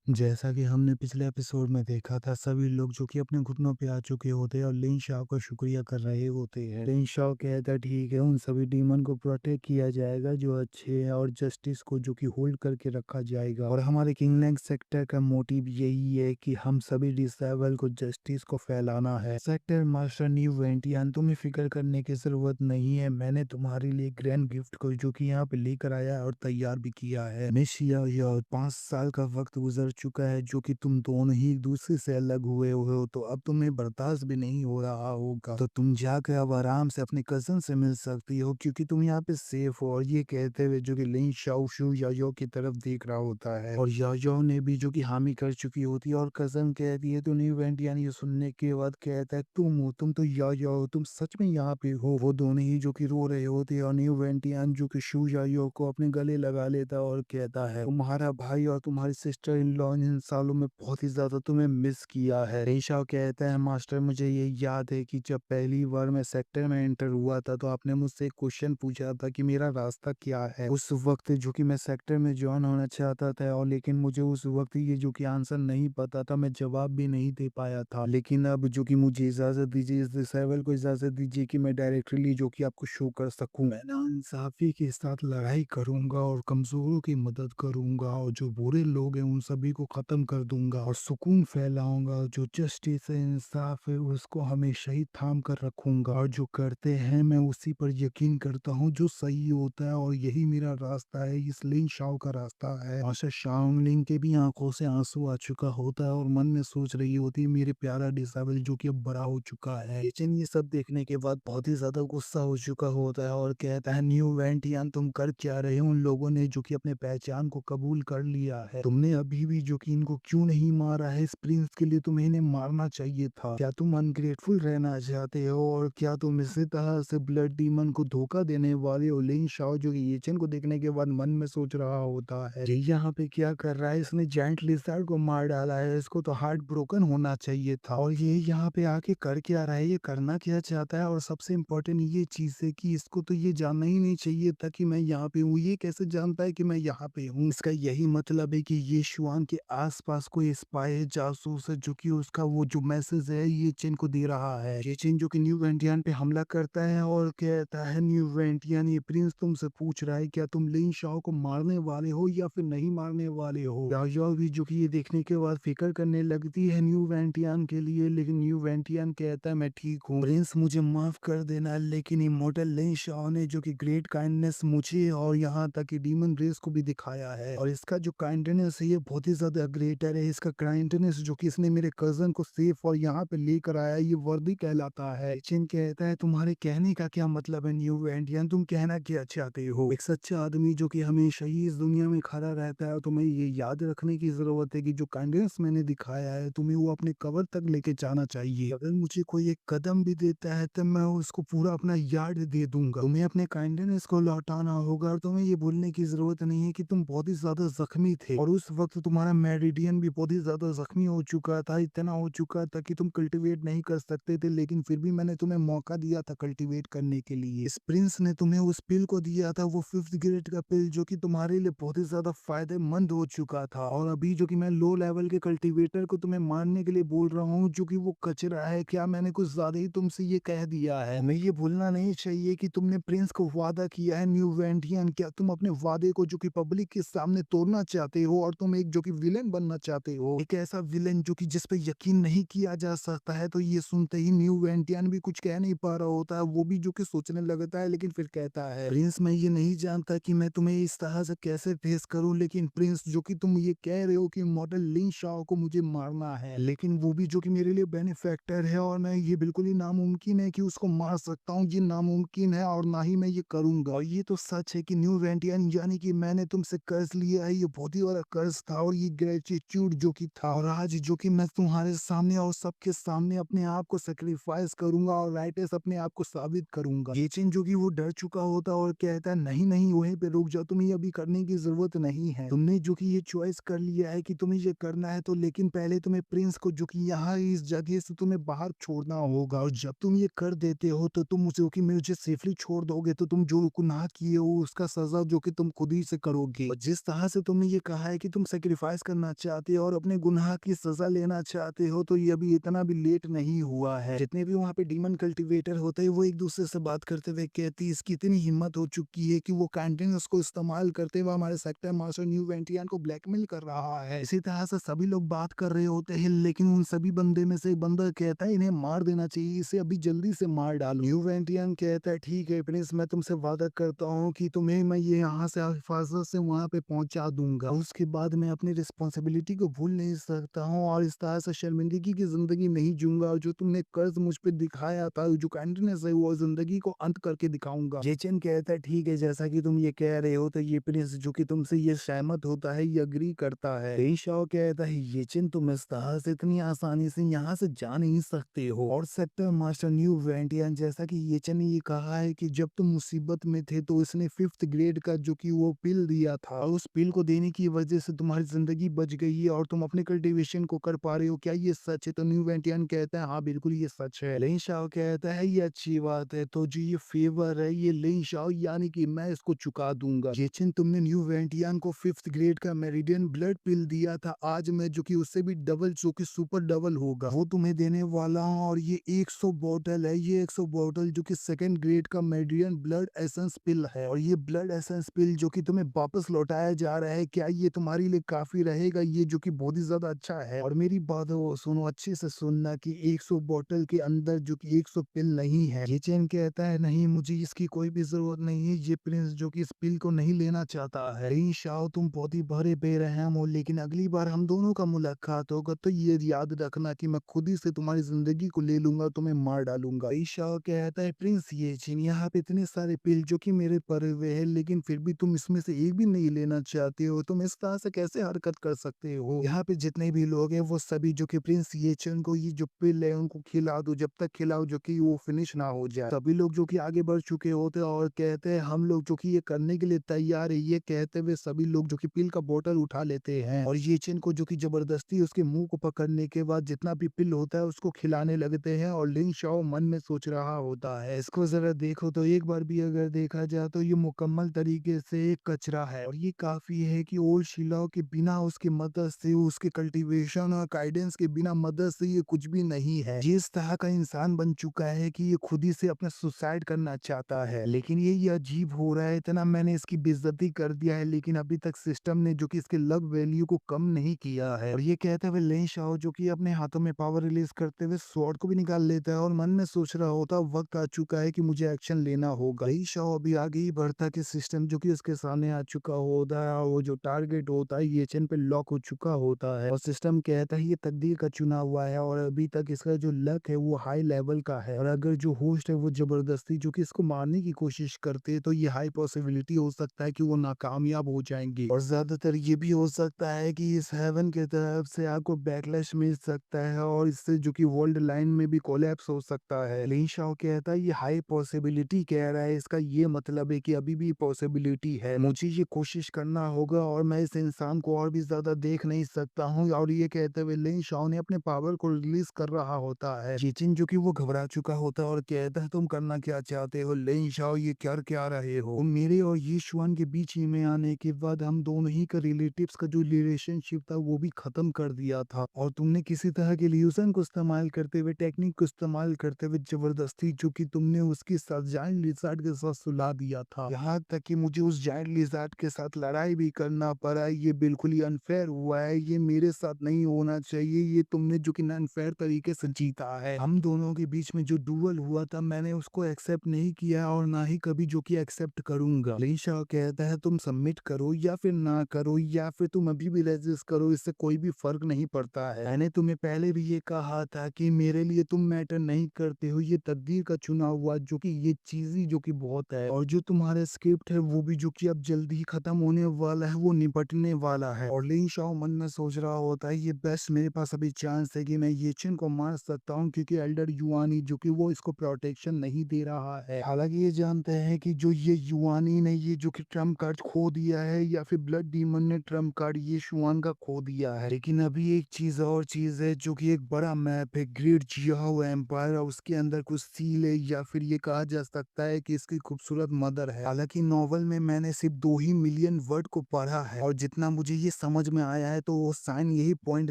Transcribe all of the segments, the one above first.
जैसा कि हमने पिछले एपिसोड में देखा था, सभी लोग जो कि अपने घुटनों पे आ चुके होते हैं और लिन शाओ का शुक्रिया कर रहे होते हैं। लिन शाओ कहता है ठीक है, उन सभी डीमन को प्रोटेक्ट किया जाएगा जो अच्छे हैं और जस्टिस को जो कि होल्ड करके रखा जाएगा। और हमारे किंगलैंड सेक्टर का मोटिव यही है कि हम सभी डिसेबल को जस्टिस को फैलाना है। सेक्टर मास्टर न्यू वेंटियान, तुम्हें फिक्र करने की जरूरत नहीं है। मैंने तुम्हारे लिए ग्रैंड गिफ्ट को जो कि यहाँ पे लेकर आया और तैयार भी किया है। मिशिया, यह 5 साल का वक्त गुजर चुका है जो कि तुम दोनों ही एक दूसरे से अलग हुए हो, तो अब तुम्हें बर्दाश्त भी नहीं हो रहा होगा। तो तुम जाकर अब आराम से अपने कजन से मिल सकती हो क्योंकि तुम यहाँ पे सेफ हो। और ये कहते हुए जो कि लिन शाओ शू यायो की तरफ देख रहा होता है और यायो ने भी जो कि हामी कर चुकी होती है और कजन कहती है। तो न्यू वेंटियान ये सुनने के बाद कहता है तुम हो, तुम तो यायो हो, तुम सच में यहाँ पे हो। वो दोनों ही जो कि रो रहे होते हैं और न्यू वेंटियान जो कि शू यायो को अपने गले लगा लेता और कहता है तुम्हारा भाई और तुम्हारी सिस्टर इन लॉ इन सालों में बहुत ही ज्यादा तुम्हें मिस किया है। रेशा कहता है मास्टर, मुझे ये याद है कि जब पहली बार मैं सेक्टर में एंटर हुआ था तो आपने मुझसे एक क्वेश्चन पूछा था कि मेरा रास्ता क्या है। उस वक्त जो कि मैं सेक्टर में ज्वाइन होना चाहता था और लेकिन मुझे उस वक्त ये जो कि आंसर नहीं पता था, मैं जवाब भी नहीं दे पाया था। लेकिन अब जो कि मुझे इजाजत दीजिए, इस डिसेबल को इजाजत दीजिए कि मैं डायरेक्टली जो कि आपको शो कर सकूं। मैं ना इंसाफी के साथ लड़ाई करूंगा और कमजोरों की मदद करूंगा और जो बुरे लोग हैं उन सभी को खत्म कर दूंगा और सुकून फैलाऊंगा। जो जस्टिस है, इंसाफ है, उसको हमेशा ही थाम कर रखूंगा और जो करते हैं मैं उसी पर यकीन करता हूँ जो सही होता है और यही मेरा रास्ता है। इस लिन शाओ का रास्ता है। आशा शाओलिंग के भी आंखों से आंसू आ चुका होता है और मन में सोच रही होती है मेरे प्यारा डिसेबल जो कि अब बड़ा हो चुका है। लेकिन ये सब देखने के बाद बहुत ही ज्यादा गुस्सा हो चुका होता है और कहता है न्यू वेंटियान, तुम कर क्या रहे हो? उन लोगों ने जो कि अपने पहचान को कबूल कर लिया है, तुमने अभी भी जो कि इनको क्यों नहीं मारा है? इस प्रिंस के लिए तुम्हें इन्हें मारना चाहिए था। क्या तुम अनग्रेटफुल रहना चाहते हो और क्या तुम इसी तरह से ब्लड डीमन को धोखा देने वाले हो? लिन शाओ जो कि येचन को देखने के बाद मन में सोच रहा होता है ये यहाँ पे क्या कर रहा है? इसने जायंट लिजर्ड को मार डाला है, इसको तो हार्ट ब्रोकन होना चाहिए था। और ये यहाँ पे आके कर क्या रहा है? ये करना क्या चाहता है? और सबसे इम्पोर्टेंट ये चीज है कि इसको तो ये जानना ही नहीं चाहिए था कि मैं यहाँ पे हूँ। ये कैसे जानता है कि मैं यहाँ पे हूँ? इसका यही मतलब है कि ये शुआन के आसपास कोई स्पाई है, जासूस है, जो कि उसका वो जो मैसेज है ये चीन को दे रहा है। ये चीन जो कि न्यू वेंटियान पे हमला करता है और कहता है न्यू वेंटियान, ये प्रिंस तुमसे पूछ रहा है क्या तुम लिन शाओ को मारने वाले हो या फिर नहीं मारने वाले हो? याओ भी जो कि ये देखने के बाद फिक्र करने लगती है न्यू वेंटियान के लिए, लेकिन न्यू वेंटियान कहता है मैं ठीक हूँ प्रिंस, मुझे माफ कर देना। लेकिन इमोर्टल लिन शाओ ने जो कि ग्रेट काइंडनेस मुझे और यहाँ तक कि डीमन रेस को भी दिखाया है और इसका जो काइंडनेस है ये बहुत ही ज्यादा ग्रेटर है। इसका काइंडनेस जो कि इसने मेरे कजन को सेफ और यहाँ पे लेकर आया, ये वर्दी कहलाता है। चिन कहता है तुम्हारे कहने का क्या मतलब है न्यू वेंटियान? तुम कहना क्या चाहते हो? एक सच्चा आदमी जो कि हमेशा ही इस दुनिया में खड़ा रहता है, तुम्हें ये याद रखने की जरूरत है कि जो काइंडनेस मैंने दिखाया है तुम्हें वो अपने कबर तक लेके जाना चाहिए। अगर मुझे कोई एक कदम भी देता है तो मैं उसको पूरा अपना यार्ड दे दूंगा। तुम्हें अपने काइंडनेस को लौटाना होगा और तुम्हें ये भूलने की जरूरत नहीं है कि तुम बहुत ही ज्यादा जख्मी थे और उस वक्त तुम्हारा मेरिडियन भी बहुत ही ज्यादा जख्मी हो चुका था, इतना हो चुका था कि तुम कल्टीवेट नहीं कर सकते थे, लेकिन फिर भी मैंने तुम्हें मौका दिया था कल्टीवेट करने के लिए। इस प्रिंस ने तुम्हें उस पिल को दिया था, वो 5th ग्रेड का पिल जो कि तुम्हारे लिए बहुत ही ज्यादा फायदेमंद हो चुका था। और अभी जो कि मैं लो लेवल के कल्टीवेटर को तुम्हें मारने के लिए बोल रहा हूँ जो कि वो कचरा है। क्या मैंने कुछ ज्यादा ही तुमसे ये कह दिया है? हमें ये भूलना नहीं चाहिए कि तुमने प्रिंस को वादा किया है न्यू वेंटियन। क्या तुम अपने वादे को जो कि पब्लिक के सामने तोड़ना चाहते हो और तुम एक जो कि विलेन बनना चाहते हो, एक ऐसा विलेन जो कि जिस पे यकीन नहीं किया जा सकता है? तो ये सुनते ही न्यू वेंटियन भी कुछ कह नहीं पा रहा होता है, वो भी जो कि सोचने लगता है, लेकिन फिर कहता है प्रिंस मैं ये नहीं जानता कि मैं तुम्हें इस तरह से कैसे फेस करूं, लेकिन प्रिंस जो कि तुम ये कह रहे हो कि मॉडल लिन शाओ को मुझे मारना है, लेकिन वो भी जो कि मेरे लिए बेनिफैक्टर है और मैं ये बिल्कुल ही नामुमकिन है कि उसको मार सकता हूँ। ये नामुमकिन है और ना ही मैं ये करूंगा। और ये तो सच है कि न्यू वेंटियन यानी कि मैंने तुमसे कर्ज लिया है, ये बहुत ही बड़ा कर्ज था और ये ग्रेटिट्यूड जो कि था, और आज जो कि मैं तुम्हारे सामने और सबके सामने अपने आप को सेक्रीफाइस करूंगा और राइटर्स अपने आप को साबित करूंगा। ये चीज जो कि वो डर चुका होता है और कहता है नहीं नहीं वहीं पे रुक जाओ, तुम्हें अभी करने की जरूरत नहीं है। तुमने जो कि ये चॉइस कर लिया है कि तुम्हें ये करना है, तो लेकिन पहले तुम्हें प्रिंस को जो कि यहाँ इस जगह से तुम्हें बाहर छोड़ना होगा और जब तुम ये कर देते हो तो तुम उसे कि मुझे सेफली छोड़ दोगे तो तुम जो गुनाह किए हो उसका सजा जो कि तुम खुद ही से करोगे। और जिस तरह से तुमने ये कहा है कि तुम सेक्रीफाइस रियलाइज करना चाहते हो और अपने गुनाह की सजा लेना चाहते हो, तो ये अभी इतना भी लेट नहीं हुआ है। जितने भी वहाँ पे डीमन कल्टीवेटर होते हैं वो एक दूसरे से बात करते हुए कहती है इसकी इतनी हिम्मत हो चुकी है कि वो कैंटीन को इस्तेमाल करते हुए हमारे सेक्टर मास्टर न्यू वेंटियान को ब्लैकमेल कर रहा है। इसी तरह से सभी लोग बात कर रहे होते हैं, लेकिन उन सभी बंदे में से एक बंदा कहता है इन्हें मार देना चाहिए, इसे अभी जल्दी से मार डालो। न्यू वेंटियान कहता है ठीक है प्रिंस, मैं तुमसे वादा करता हूँ कि तुम्हें मैं ये यहाँ से हिफाजत से वहाँ पे पहुँचा दूंगा। उसके बाद मैं अपनी रिस्पॉन्सिबिलिटी को भूल नहीं सकता हूँ और इस तरह से शर्मिंदगी की जिंदगी नहीं जीऊंगा, और जो तुमने कर्ज मुझ पे दिखाया था, जो काइंडनेस है, वो जिंदगी को अंत करके दिखाऊंगा। जेचन कहता है ठीक है, जैसा कि तुम ये कह रहे हो, तो ये प्रिंस जो कि तुमसे ये सहमत होता है, ये अग्री करता है। लेई शाओ कहता है येचिन तुम इस तरह से इतनी आसानी से यहाँ से जा नहीं सकते हो। और सेक्टर मास्टर न्यू वेंटियन, जैसा कि येचिन ने ये कहा है कि जब तुम मुसीबत में थे तो इसने 5th ग्रेड का जो कि वो पिल दिया था, और उस पिल को देने की वजह से तुम्हारी जिंदगी बच गई है और तुम अपने कल्टीवेशन को कर पा रहे हो। क्या ये सच है? तो न्यू वेंटियन कहता है हाँ बिल्कुल ये सच है। लेई शाओ कहता है ये अच्छी बात है, तो जो ये फेवर है ये लेई शाओ यानी कि मैं इसको चुका दूंगा। जेचिन तुमने न्यू वेंटियन को 5th ग्रेड का मेरिडियन ब्लड पिल दिया था, आज मैं जो कि उससे भी डबल, जो कि सुपर डबल होगा, वो तुम्हें देने वाला हूँ। और ये 100 बॉटल है, ये 100 बॉटल जो कि 2nd ग्रेड का मेरिडियन ब्लड एसेंस पिल है, और ये ब्लड एसेंस पिल जो कि तुम्हें वापस लौटाया जा रहा है, क्या ये तुम्हारे लिए काफी रहेगा? ये जो कि बहुत ही ज्यादा अच्छा है। और मेरी बात वो सुनो, अच्छे से सुनना कि 100 बॉटल के अंदर जो कि 100 पिल नहीं है। ये चैन कहता है नहीं, मुझे इसकी कोई भी जरूरत नहीं है। ये प्रिंस जो कि इस पिल को नहीं लेना चाहता है। लेकिन शाओ तुम बहुत ही बड़े बेरहम हो, लेकिन अगली बार हम दोनों का मुलाकात होगा तो ये याद रखना कि मैं खुद ही से तुम्हारी जिंदगी को ले लूंगा, तुम्हें मार डालूंगा। शाओ कहता है प्रिंस ये चीन, यहाँ पे इतने सारे पिल जो कि मेरे पड़े हुए हैं, लेकिन फिर भी तुम इसमें से एक भी नहीं लेना चाहते हो। तुम इस तरह से कैसे हरकत कर सकते हो? यहाँ पे जितने भी लोग हैं वो सभी जो कि प्रिंस ये चीन को ये जो पिल है उनको खिला दो, जब तक खिलाओ जो कि वो फिनिश ना हो जाए। सभी लोग जो कि आगे बढ़ चुके होते हैं और कहते हैं हम लोग जो कि ये करने के लिए तैयार है। ये कहते हुए सभी लोग जो कि पिल का बोतल उठा लेते हैं और ये चीन को जो कि जबरदस्ती उसके मुंह को पकड़ने के बाद जितना भी पिल होता है उसको खिलाने लगते हैं। और लिन शाओ मन में सोच रहा होता है इसको जरा देखो तो एक बार भी अगर देखा जाए तो ये मुकम्मल तरीके से एक कचरा है, और ये काफी है कि ओल्ड शिलाओ के बिना उसकी मदद से, उसके कल्टीवेशन और गाइडेंस के बिना मदद से ये कुछ भी नहीं है। ये इस तरह का इंसान बन चुका है कि ये खुद ही से अपना सुसाइड करना चाहता है। लेकिन ये अजीब हो रहा है, इतना मैंने इसकी बेइज्जती कर दिया है, लेकिन अभी तक सिस्टम ने जो कि इसके लव वैल्यू को कम नहीं किया है। और ये कहते हुए लें शाओ जो कि अपने हाथों में पावर रिलीज करते हुए स्वॉर्ड को भी निकाल लेता है और मन में सोच रहा होता वक्त आ चुका है कि मुझे एक्शन लेना होगा। लें शाओ अभी आगे ही बढ़ता कि सिस्टम जो कि उसके सामने आ चुका होता है, और वो जो टारगेट होता है ये चेन पे लॉक हो चुका होता है, और सिस्टम कहता है ये तकदीर का चुना हुआ है और अभी तक इसका जो लक है वो हाई लेवल का है। और अगर जो होस्ट है वो जबरदस्ती जो कि इसको मारने की कोशिश करते हैं तो ये हाई पॉसिबिलिटी हो सकता है कि वो नाकामयाब हो जाएंगे। और ज्यादातर ये भी हो सकता है कि इस हेवन की तरफ से आपको बैकलैश मिल सकता है और इससे जो कि वर्ल्ड लाइन में भी कोलैप्स हो सकता है। लिन शाओ कहता है ये हाई पॉसिबिलिटी कह रहा है, इसका ये मतलब है कि अभी भी पॉसिबिलिटी है, मुझे ये कोशिश करना होगा और मैं इस इंसान को और भी ज्यादा देख नहीं सकता हूँ। और ये कहते हुए लिन शाओ ने अपने पावर को रिलीज कर रहा होता है। चीचिन जो कि वो घबरा चुका होता है और कहता है तुम करना क्या चाहते हो? लिन शाओ ये कर क्या रहे हो? मेरे और ये शुआन के बीच में आने के बाद हम दोनों ही का रिलेटिव्स का जो रिलेशनशिप था वो भी खत्म कर दिया था, और तुमने किसी तरह के इल्यूजन को इस्तेमाल करते हुए, टेक्निक को इस्तेमाल करते हुए जबरदस्ती जो कि तुमने उसके साथ जायंट लिज़ार्ड के साथ सुला दिया था, यहाँ तक कि मुझे उस जायंट लिज़ार्ड के साथ लड़ाई भी करना पड़ा। ये बिल्कुल ही अनफेयर हुआ है, ये मेरे साथ नहीं होना चाहिए। ये तुमने जो कि अनफेयर तरीके से जीता है। हम दोनों के बीच में जो डुअल हुआ था मैंने उसको एक्सेप्ट नहीं किया और ना ही कभी जो कि एक्सेप्ट करूंगा। लिन शाओ कहता है तुम सबमिट करो या फिर ना करो, या फिर तुम अभी भी रेजिस्ट करो, इससे कोई भी फर्क नहीं पड़ता है। मैंने तुम्हें पहले भी ये कहा था कि मेरे लिए तुम मैटर नहीं करते हो, ये तकदीर का चुना हुआ जो कि ये चीज ही जो कि बहुत है, और जो तुम्हारा स्क्रिप्ट है वो भी जो कि अब जल्दी ही खत्म होने वाला है, वो निपटने वाला है। और लिन शाओ मन में सोच रहा होता है ये बेस्ट मेरे पास अभी चांस है कि मैं ये चिन को मार सकता हूँ, क्योंकि एल्डर युआनी जो कि वो इसको प्रोटेक्शन नहीं दे रहा है। हालांकि ये जानते हैं कि जो ये युआनी ने ये जो कि ट्रम्प कार्ड खो दिया है, या फिर ब्लड डीमन ने ट्रम्प कार्ड ये शुआन का खो दिया है। लेकिन अभी एक चीज और चीज है जो कि एक बड़ा मैप है, ग्रेट जियाओ एम्पायर, और उसके अंदर कुछ सील है, या फिर ये कहा जा सकता है कि इसकी खूबसूरत मदर है। हालांकि नॉवल में मैंने सिर्फ 2 ही मिलियन वर्ड को पढ़ा है, और जितना मुझे ये समझ में आया है, तो वो साइन यही पॉइंट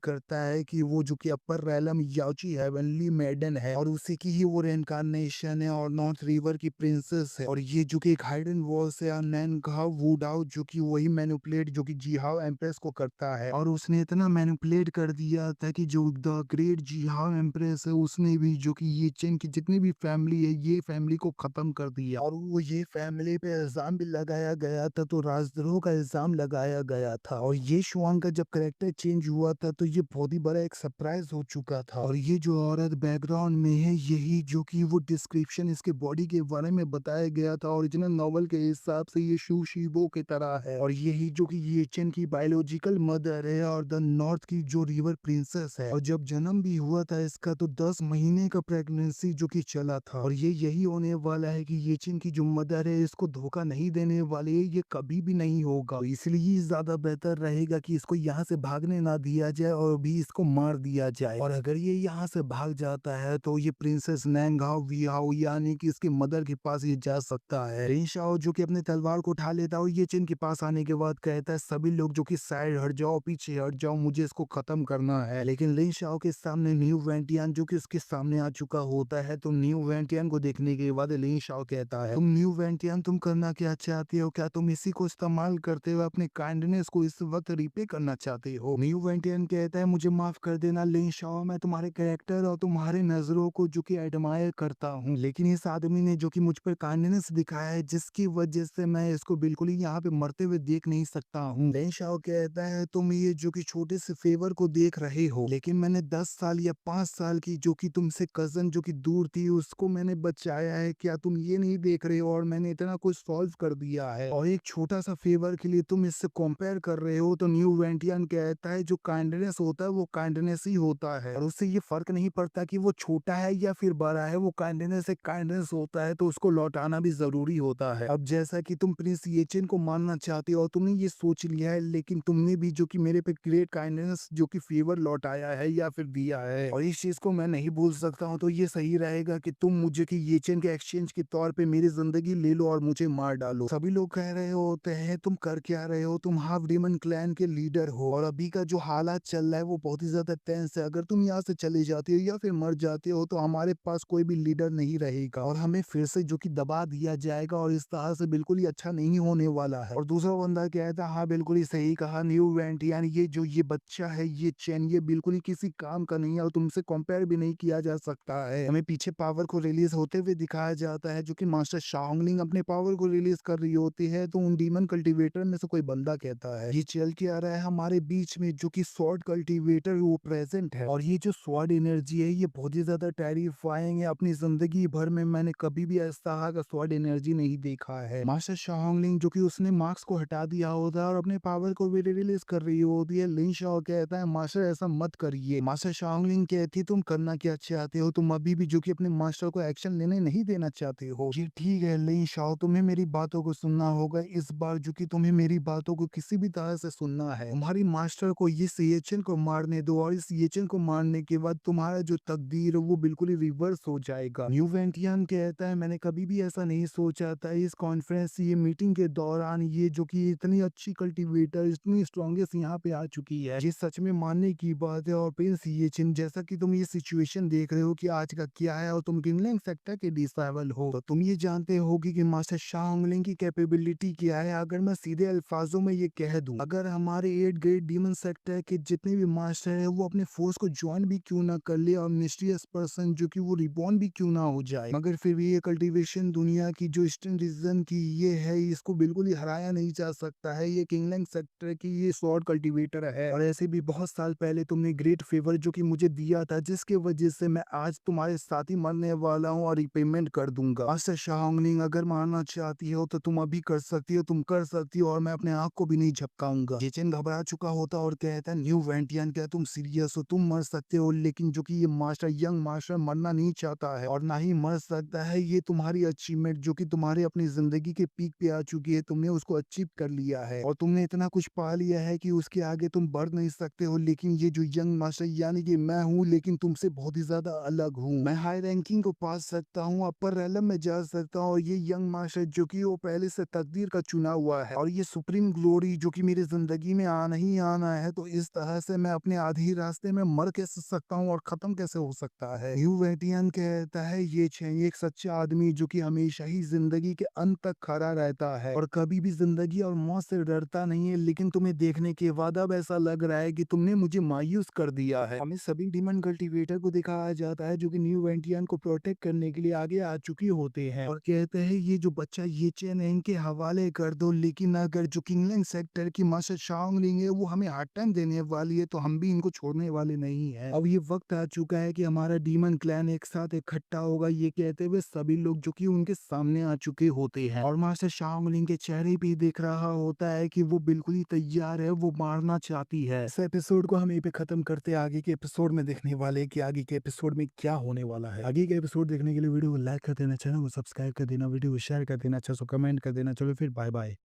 करता है कि वो जो कि अपर रेलम याची हेवनली मेडन है और उसी की ही वो रेनकार्नेशन है और नॉर्थ रिवर की प्रिंसेस है। और ये जो कि एक हाइडन वॉल्स है नैन का वुडाओ जो कि वही मैनिपुलेट जो कि जीहाओ एम्प्रेस को करता है और उसने इतना मैनिपुलेट कर दिया था कि जो द ग्रेट जीहाओ एम्प्रेस है उसने भी जो कि ये चेन की जितनी भी फैमिली है ये फैमिली को खत्म कर दिया और वो ये फैमिली पे इल्जाम भी लगाया गया था, तो राजद्रोह का इल्जाम लगाया गया था। और ये शुआंग का जब करेक्टर चेंज हुआ था तो ये बहुत ही बड़ा एक सरप्राइज हो चुका था। और ये जो औरत बैकग्राउंड में है यही जो कि वो डिस्क्रिप्शन इसके बॉडी के बारे में बताया गया था ओरिजिनल नॉवल के हिसाब से ये शू शिबो की तरह है और यही जो कि ये चेन की बायोलॉजिकल मदर है और द नॉर्थ की जो रिवर प्रिंसेस है। और जब जन्म भी हुआ था इसका तो 10 महीने का प्रेगनेंसी जो कि चला था और ये यही होने वाला है कि ये चीन की जो मदर है इसको धोखा नहीं देने वाली है, ये कभी भी नहीं होगा। तो इसलिए ज्यादा बेहतर रहेगा कि इसको यहाँ से भागने ना दिया जाए और भी इसको मार दिया जाए। और अगर ये यहाँ से भाग जाता है तो ये प्रिंसेस नैंगाओ विहाओ यानी कि इसके मदर के पास ये जा सकता है। रेंशाओ जो कि अपने तलवार को उठा लेता है और ये चिन के पास आने के बाद कहता है सभी लोग जो कि साइड हट जाओ, पीछे हट जाओ, मुझे इसको खत्म करना है। लेकिन रेंशाओ के सामने न्यू वेंटियान जो कि उसके सामने आ चुका होता है, तो न्यू वेंटियान को देखने के बाद रेंशाओ कहता है तुम न्यू वेंटियान तुम करना क्या चाहते हो? क्या तुम इसी को इस्तेमाल करते हुए अपने काइंडनेस को इस वक्त रिपे करना चाहते हो? न्यू वेंटियन कहता है मुझे माफ कर देना लिन शाओ, मैं तुम्हारे कैरेक्टर और तुम्हारे नजरों को जो कि एडमायर करता हूँ, लेकिन इस आदमी ने जो कि मुझ पर काइंडनेस दिखाया है जिसकी वजह से मैं इसको बिल्कुल ही यहाँ पे मरते हुए देख नहीं सकता हूँ। लिन शाओ कहता है तुम ये जो कि छोटे से फेवर को देख रहे हो, लेकिन मैंने 10 साल या 5 साल की जो कि तुमसे कजन जो कि दूर थी उसको मैंने बचाया है। क्या तुम ये नहीं देख रहे हो? और मैंने इतना कुछ सॉल्व कर दिया है और एक छोटा सा फेवर के लिए तुम इससे कंपेयर कर रहे हो। तो न्यू वेंटियन कहता है जो काइंडनेस होता है वो काइंडनेस ही होता है और उससे ये फर्क नहीं पड़ता कि वो छोटा है या फिर बड़ा है, वो काइंडनेस एक काइंडनेस होता है, तो उसको लौटाना भी जरूरी होता है। अब जैसा कि तुम प्रिंस येचेन को मानना चाहते हो और तुमने ये सोच लिया है, लेकिन तुमने भी जो कि मेरे पे ग्रेट काइंडनेस जो कि फेवर लौटाया है या फिर दिया है और इस चीज को मैं नहीं भूल सकता हूँ। तो ये सही रहेगा कि तुम मुझे कि येचेन के एक्सचेंज के तौर पे मेरी जिंदगी ले लो और मुझे मार डालो। सभी लोग कह रहे होते हैं तुम कर क्या रहे हो, तुम हाफ डीमन क्लैन के लीडर हो और अभी का जो हालात चल रहा है वो बहुत ही ज्यादा टेंस है। अगर तुम यहाँ से चले जाते हो या फिर मर जाते हो तो हमारे पास कोई भी लीडर नहीं रहेगा और हमें फिर से जो कि दबा दिया जाएगा और इस तरह से बिल्कुल ही अच्छा नहीं होने वाला है। और दूसरा बंदा कहता है हाँ बिल्कुल ही सही कहा न्यू वेंटियन, ये जो ये बच्चा है ये चैन ये बिल्कुल ही किसी काम का नहीं है और तुमसे कंपेयर भी नहीं किया जा सकता है। हमें पीछे पावर को रिलीज होते हुए दिखाया जाता है जो कि मास्टर शाओलिंग अपने पावर को रिलीज कर रही होती है, तो उन डीमन कल्टीवेटर में से कोई बंदा कहता है ये चल के आ रहा है हमारे बीच में जो कि स्वॉर्ड कल्टीवेटर वो प्रेजेंट है और ये जो स्वॉर्ड एनर्जी है ये बहुत ही ज्यादा टेरिफाइंग है। अपनी जिंदगी भर में मैंने कभी भी इस तरह का स्वॉर्ड एनर्जी नहीं देखा है। मास्टर शाओलिंग जो कि उसने मार्क्स को हटा दिया होता है और अपने पावर को भी रिलीज कर रही होती है। लिन शाओ कहता है मास्टर ऐसा मत करिए। मास्टर शाओलिंग कहती है तुम करना क्या चाहते हो? तुम अभी भी जो कि अपने मास्टर को एक्शन लेने नहीं देना चाहते हो? ये ठीक है लिन शाओ, तुम्हें मेरी बातों को सुनना होगा इस बार, जो कि तुम्हें मेरी बातों को किसी भी तरह से सुनना है। तुम्हारी मास्टर को इस येचन को मारने दो और इस येचन को मारने के बाद तुम्हारा जो तकदीर है वो बिल्कुल ही रिवर्स हो जाएगा। न्यू वेंटियन कहता है मैंने कभी भी ऐसा नहीं सोचा था। इस कॉन्फ्रेंस ये मीटिंग के दौरान ये जो कि इतनी अच्छी कल्टीवेटर इतनी स्ट्रॉन्गेस्ट यहाँ पे आ चुकी है, ये सच में मानने की बात है। और प्रिंस येचिन जैसा कि तुम ये सिचुएशन देख रहे हो कि आज का क्या है और तुम किंगलिंग सेक्टर के डिसाइबल हो, तो तुम ये जानते होगी कि मास्टर शाओलिंग की कैपेबिलिटी क्या है। अगर मैं सीधे अल्फाजों में ये कह दूं, अगर हमारे 8 ग्रेट डीमन सेक्टर के जितने भी मास्टर है वो अपने फोर्स को ज्वाइन भी क्यों ना कर ले और मिस्टीरियस पर्सन जो कि वो रिबॉर्न भी क्यों ना हो जाए, मगर फिर भी ये कल्टीवेशन दुनिया की जो ईस्टर्न रीजन की ये है इसको बिल्कुल ही हराया नहीं जा सकता है। ये किंगलिंग सेक्टर की ये स्वॉर्ड कल्टीवेटर है और ऐसे भी बहुत साल पहले तुमने ग्रेट फेवर जो कि मुझे दिया था जिसके वजह से मैं आज तुम्हारे साथ ही मरने वाला हूँ और रिपेमेंट कर दूंगा। मास्टर शाओलिंग अगर मारना चाहती हो तो तुम अभी कर सकती हो, तुम कर सकती हो और मैं अपने आँख को भी नहीं झपकाऊंगा। जेचेन घबरा चुका होता और कहता है न्यू वेंटियन क्या तुम सीरियस हो? तुम मर सकते हो लेकिन जो कि ये मास्टर यंग मास्टर मरना नहीं चाहता है और ना ही मर सकता है। ये तुम्हारी अचीवमेंट जो कि तुम्हारे अपनी जिंदगी के पीक पे आ चुकी है, तुमने उसको अचीव कर लिया है और तुमने इतना कुछ पा लिया है कि उसके आगे तुम बढ़ नहीं सकते हो। लेकिन ये जो यंग मास्टर यानी कि मैं हूँ लेकिन तुमसे बहुत ही ज्यादा अलग हूँ। मैं हाई रैंकिंग को पा सकता हूँ, अपर रैलम में जा सकता हूँ और ये यंग मास्टर जो कि वो पहले से तकदीर का चुना हुआ है और ये सुप्रीम ग्लोरी जो कि मेरी जिंदगी ज़िंदगी में आना ही आना है, तो इस तरह से मैं अपने आधे ही रास्ते में मर कैसे सकता हूँ और ख़त्म कैसे हो सकता है? ह्यू वेटियन कहता है ये चाहिए एक सच्चा आदमी जो कि हमेशा ही ज़िंदगी के अंत तक खड़ा रहता है और कभी भी ज़िंदगी और मौत से डरता नहीं है, लेकिन तुम्हें देखने के बाद अब ऐसा लग रहा है कि तुमने मुझे मायूस कर दिया है। हमें सभी डीमन कल्टीवेटर को दिखाया जाता है जो कि न्यू वेंटियन को प्रोटेक्ट करने के लिए आगे आ चुके होते हैं और कहते हैं ये जो बच्चा ये चेन है इनके हवाले कर दो, लेकिन अगर जो किंगलैंड सेक्टर की मास्टर शाओलिंग है वो हमें हार्ड टाइम देने वाली है तो हम भी इनको छोड़ने वाले नहीं है। अब ये वक्त आ चुका है कि हमारा डीमन क्लैन एक साथ इकट्ठा होगा, ये कहते हुए सभी लोग जो कि उनके सामने आ चुके होते हैं और मास्टर शाओलिंग के चेहरे पे दिख रहा होता है कि वो बिल्कुल ही तैयार है, वो मारना चाहती है। इस एपिसोड को हम यहीं पे खत्म करते हैं, आगे के एपिसोड में देखने वाले हैं कि आगे के एपिसोड में क्या होने वाला है। आगे के एपिसोड देखने के लिए वीडियो को लाइक कर देना, चैनल को सब्सक्राइब कर देना, वीडियो को शेयर कर देना, अच्छा सो कमेंट कर देना। चलो फिर बाय बाय।